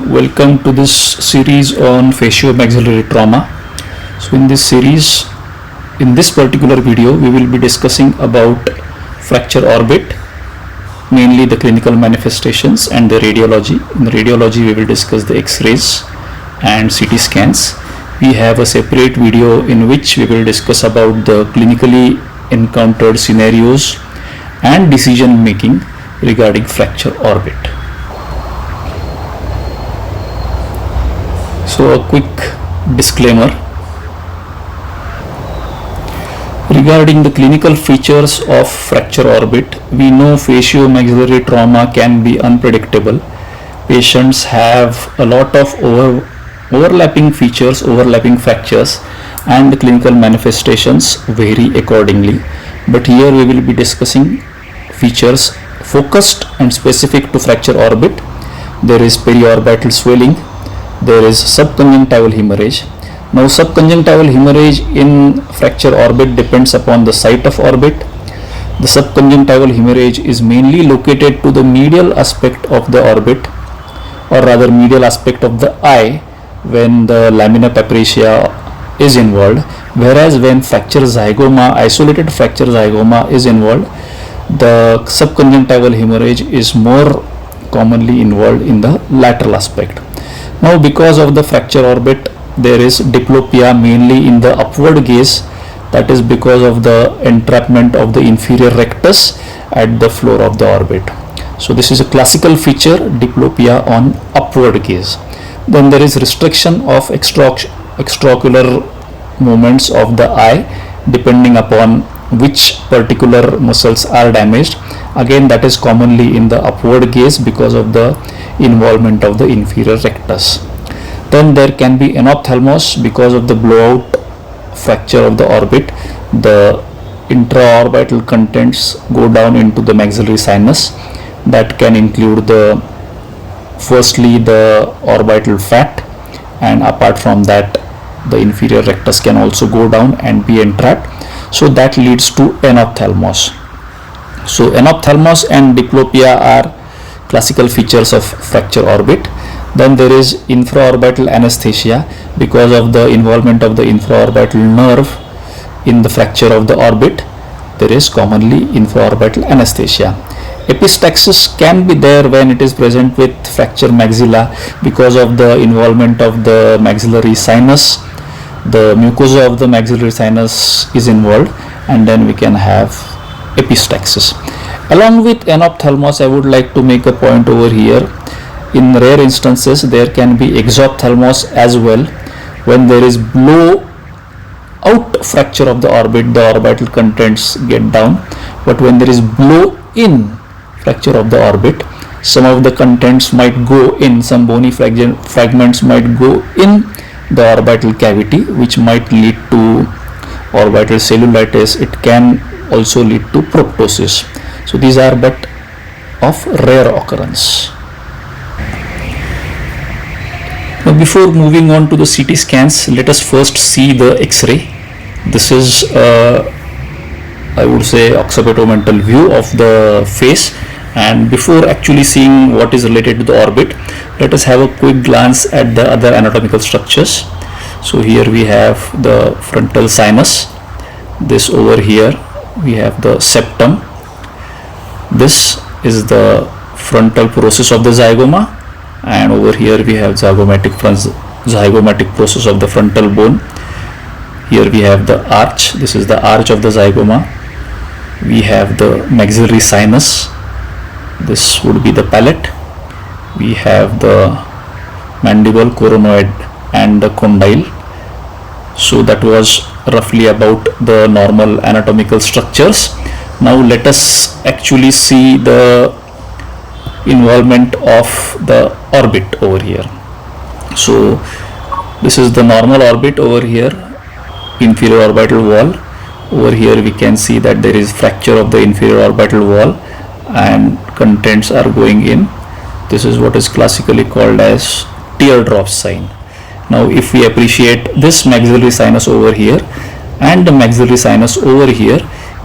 Welcome to this series on facial-maxillary trauma. So in this series, in this particular video, we will be discussing about fracture orbit, mainly the clinical manifestations and the radiology. In the radiology, we will discuss the X-rays and CT scans. We have a separate video in which we will discuss about the clinically encountered scenarios and decision making regarding fracture orbit. So a quick disclaimer regarding the clinical features of fracture orbit. We know facial-maxillary trauma can be unpredictable. Patients have a lot of overlapping features, overlapping fractures, and the clinical manifestations vary accordingly. But here we will be discussing features focused and specific to fracture orbit. There is periorbital swelling. There is subconjunctival hemorrhage. Now subconjunctival hemorrhage in fracture orbit depends upon the site of orbit. The subconjunctival hemorrhage is mainly located to the medial aspect of the orbit, or rather medial aspect of the eye when the lamina papricia is involved, whereas when fracture zygoma, isolated fracture zygoma is involved, the subconjunctival hemorrhage is more commonly involved in the lateral aspect. Now because of the fracture orbit, there is diplopia mainly in the upward gaze. That is because of the entrapment of the inferior rectus at the floor of the orbit. So this is a classical feature, diplopia on upward gaze. Then there is restriction of extraocular movements of the eye depending upon which particular muscles are damaged. Again, that is commonly in the upward gaze because of the involvement of the inferior rectus. Then there can be enophthalmos because of the blowout fracture of the orbit. The intraorbital contents go down into the maxillary sinus. That can include firstly the orbital fat, and apart from that the inferior rectus can also go down and be entrapped. So that leads to enophthalmos. So enophthalmos and diplopia are classical features of fracture orbit. Then there is infraorbital anesthesia because of the involvement of the infraorbital nerve in the fracture of the orbit. There is commonly infraorbital anesthesia. Epistaxis can be there when it is present with fracture maxilla because of the involvement of the maxillary sinus. The mucosa of the maxillary sinus is involved, and then we can have epistaxis. Along with enophthalmos, I would like to make a point over here. In rare instances, there can be exophthalmos as well. When there is blow out fracture of the orbit, the orbital contents get down. But when there is blow in fracture of the orbit, some of the contents might go in, some bony fragments might go in the orbital cavity, which might lead to orbital cellulitis. It can also lead to proptosis. So these are but of rare occurrence. Now before moving on to the CT scans, let us first see the X-ray. This is I would say occipitomental view of the face. And before actually seeing what is related to the orbit, let us have a quick glance at the other anatomical structures. So here we have the frontal sinus. This over here we have the septum. This is the frontal process of the zygoma, and over here we have zygomatic process of the frontal bone. Here we have the arch. This is the arch of the zygoma. We have the maxillary sinus. This would be the palate. We have the mandible, coronoid, and the condyle. So that was roughly about the normal anatomical structures. Now let us actually see the involvement of the orbit over here. So this is the normal orbit over here, inferior orbital wall. Over here we can see that there is fracture of the inferior orbital wall and contents are going in. This is what is classically called as teardrop sign. Now if we appreciate this maxillary sinus over here and the maxillary sinus over here,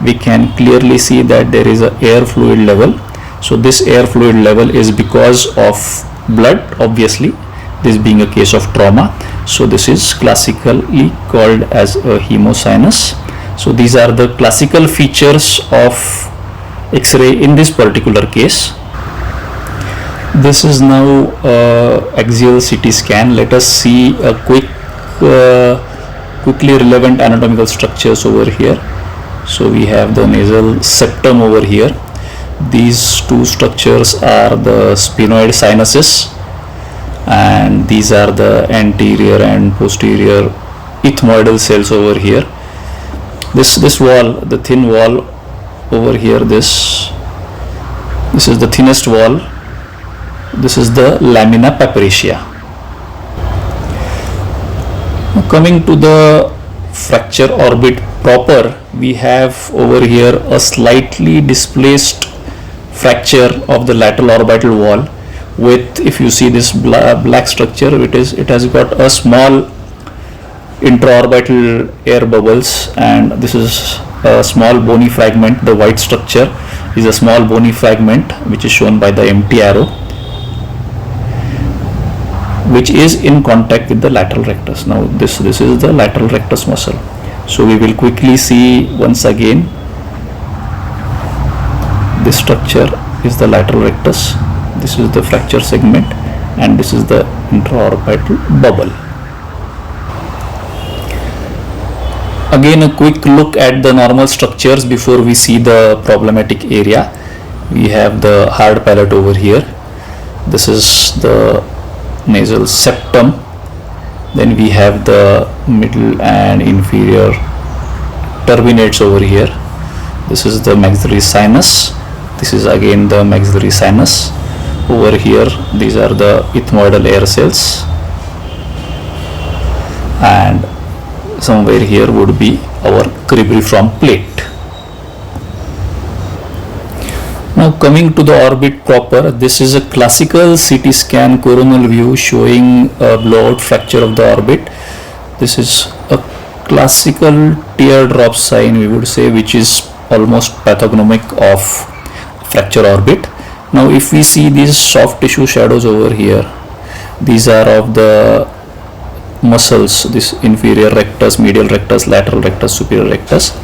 we can clearly see that there is a air fluid level. So this air fluid level is because of blood, obviously, this being a case of trauma. So this is classically called as a hemosinus. So these are the classical features of X-ray in this particular case. This is now axial CT scan. Let us see a quickly relevant anatomical structures over here. So we have the nasal septum over here. These two structures are the sphenoid sinuses, and these are the anterior and posterior ethmoidal cells over here. This wall, the thin wall over here, this is the thinnest wall. This is the lamina papyracea. Now coming to the fracture orbit proper, we have over here a slightly displaced fracture of the lateral orbital wall with, if you see this black structure, it has got a small intraorbital air bubbles, and this is a small bony fragment. The white structure is a small bony fragment which is shown by the empty arrow, which is in contact with the lateral rectus. Now this is the lateral rectus muscle. So we will quickly see once again. This structure is the lateral rectus, this is the fracture segment, and this is the intraorbital bubble. Again, a quick look at the normal structures before we see the problematic area. We have the hard palate over here. This is the nasal septum. Then we have the middle and inferior turbinates over here. This is the maxillary sinus. This is again the maxillary sinus. Over here, these are the ethmoidal air cells, and somewhere here would be our cribriform plate. Now coming to the orbit proper, this is a classical CT scan coronal view showing a blowout fracture of the orbit. This is a classical teardrop sign, we would say, which is almost pathognomic of fracture orbit. Now if we see these soft tissue shadows over here, these are of the muscles, this inferior rectus, medial rectus, lateral rectus, superior rectus,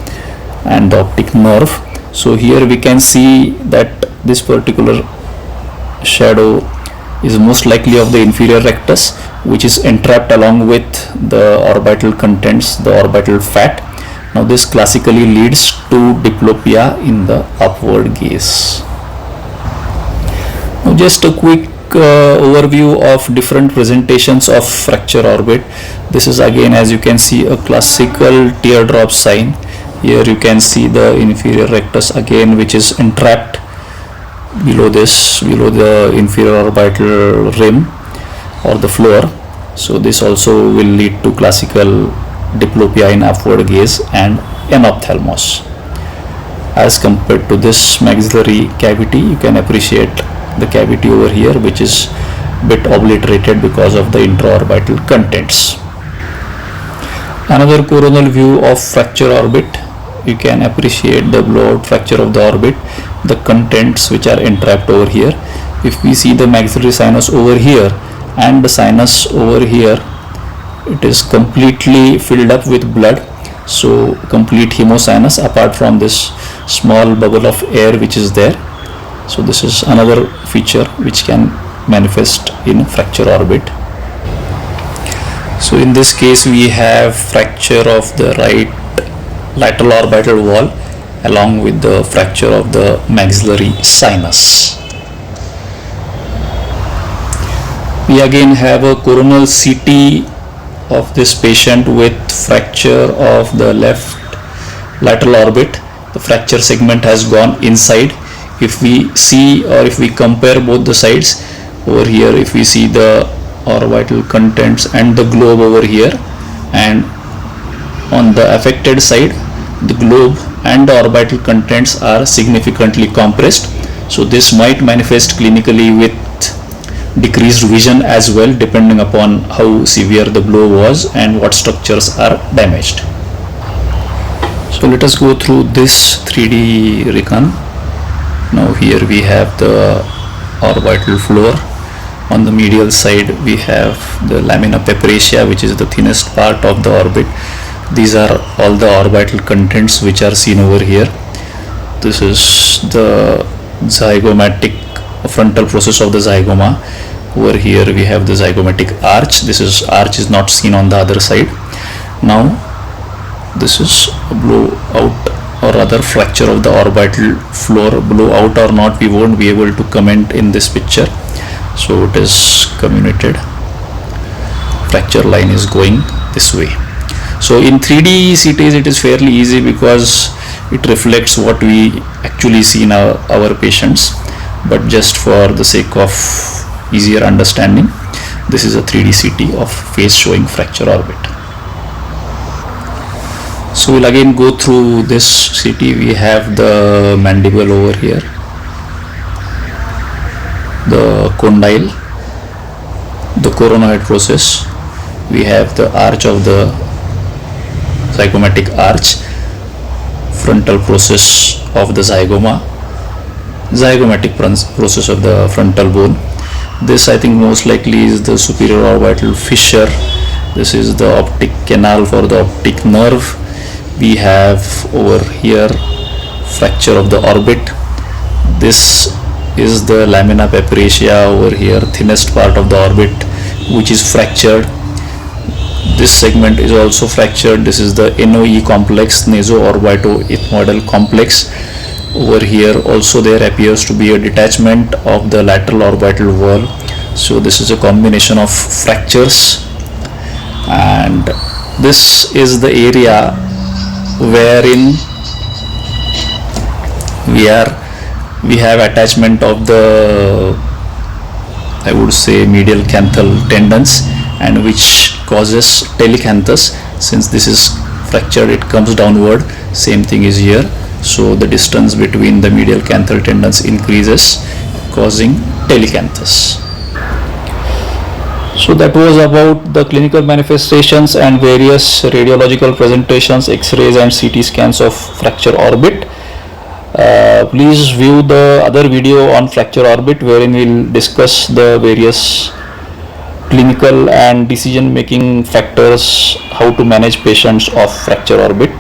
and the optic nerve. So here we can see that this particular shadow is most likely of the inferior rectus, which is entrapped along with the orbital contents, the orbital fat. Now this classically leads to diplopia in the upward gaze. Now just a quick overview of different presentations of fracture orbit. This is again, as you can see, a classical teardrop sign. Here you can see the inferior rectus again, which is entrapped below the inferior orbital rim or the floor. So this also will lead to classical diplopia in upward gaze and anophthalmos. As compared to this maxillary cavity, you can appreciate the cavity over here, which is bit obliterated because of the intraorbital contents. Another coronal view of fracture orbit, you can appreciate the blowout fracture of the orbit, the contents which are entrapped over here. If we see the maxillary sinus over here and the sinus over here, it is completely filled up with blood. So complete hemosinus apart from this small bubble of air which is there. So this is another feature which can manifest in fracture orbit. So in this case we have fracture of the right lateral orbital wall along with the fracture of the maxillary sinus. We again have a coronal CT of this patient with fracture of the left lateral orbit. The fracture segment has gone inside. If we see, or if we compare both the sides, over here if we see the orbital contents and the globe over here, and on the affected side the globe and the orbital contents are significantly compressed. So this might manifest clinically with decreased vision as well, depending upon how severe the blow was and what structures are damaged. So let us go through this 3D recon. Now here we have the orbital floor, On the medial side we have the lamina peperacea, which is the thinnest part of the orbit. These are all the orbital contents which are seen over here. This is the zygomatic frontal process of the zygoma. Over here we have the zygomatic arch. This is arch is not seen on the other side. Now this is a blowout or rather fracture of the orbital floor. Blowout or not, we won't be able to comment in this picture, so it is comminuted. Fracture line is going this way. So in 3D CTs it is fairly easy because it reflects what we actually see in our patients, but just for the sake of easier understanding, this is a 3D CT of face showing fracture orbit. So we'll again go through this CT. We have the mandible over here, the condyle, the coronoid process, we have the arch of the zygomatic arch, frontal process of the zygoma, zygomatic process of the frontal bone. This I think most likely is the superior orbital fissure. This is the optic canal for the optic nerve. We have over here fracture of the orbit. This is the lamina peperacea over here, thinnest part of the orbit, which is fractured. This segment is also fractured. This is the NOE complex, naso-orbito-ethmoidal complex. Over here also there appears to be a detachment of the lateral orbital wall. So this is a combination of fractures, and this is the area wherein we have attachment of the, I would say, medial canthal tendons, and which causes telecanthus. Since this is fractured, it comes downward. Same thing is here. So the distance between the medial canthal tendons increases, causing telecanthus. So that was about the clinical manifestations and various radiological presentations, X-rays and CT scans of fracture orbit. Please view the other video on fracture orbit, wherein we'll discuss the various clinical and decision making factors, how to manage patients of fracture orbit.